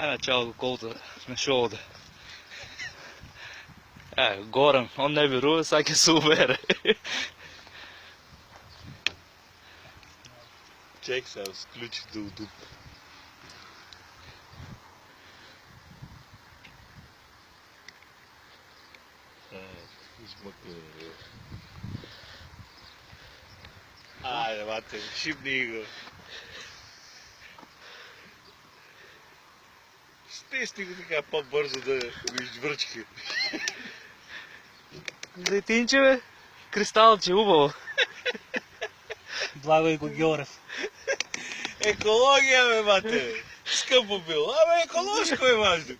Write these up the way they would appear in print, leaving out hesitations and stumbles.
начало колата на шоуто. Горан, он не верува, сега ќе се увере. Чек сега, сключи да удуп. Измъкне. Айде, мате, шибни го. Стесни го така по-бързо да го извръчки. Детинче, бе. Кристалче, убаво. Благо и го Георев. Екология, бе, мате. Скъпо било, абе еколожко е важно.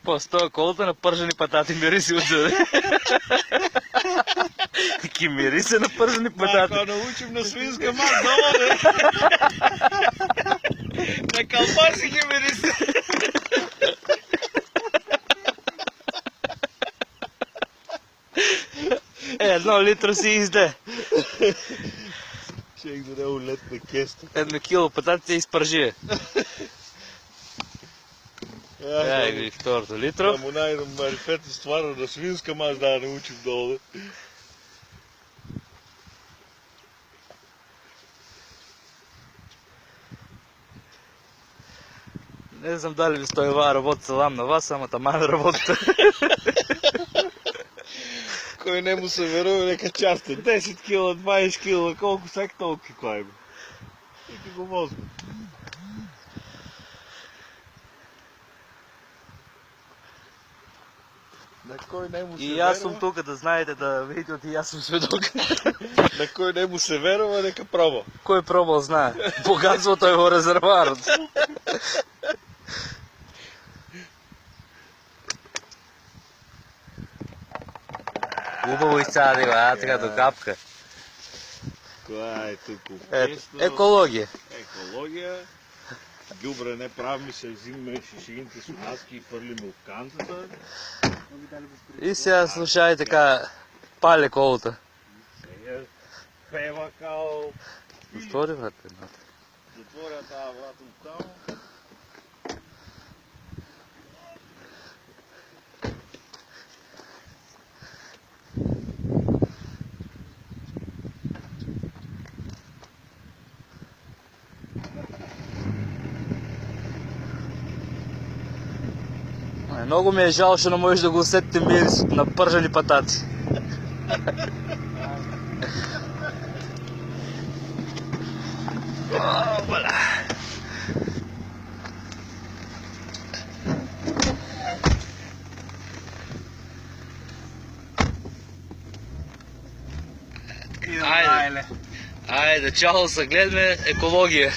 После това колата на пържени патати мириси отзаде. Ки мирисе на пържени патати. Ако научим на свинска мак, долу, бе. На калпаси ги мирисе. Едно литро си изде. Чек да не улетне кеста. 1 кило патати се изпържи. Ей, второто литро. Да му найдам марифета с това на свинска мак да научим долу. Не знам дали ви стои това работа салам на вас, ама таман работа. Кой не му се верува, нека часта. 10 кила, 20 кила, колко всяк толкова клай го. И го возме. На кой не му се И аз съм тук, да знаете, да видите, и аз съм сведок. На кой не му се верува, нека пробва. Кой пробвал знае. Богатството е во резервуарът. Убаво изцади, така до капка. Това е тук Екология. Екология. Гюбре не правим, се взимаме шишигите с маски и фърлиме от кантата. И сега слушай така, пале колата. Сега пева као. Затвори врата едната. Затворя тази врата от там. Много ми е жал, че не можеш да го усетите мирис на пържени патати. Айде, чао, са гледаме екология.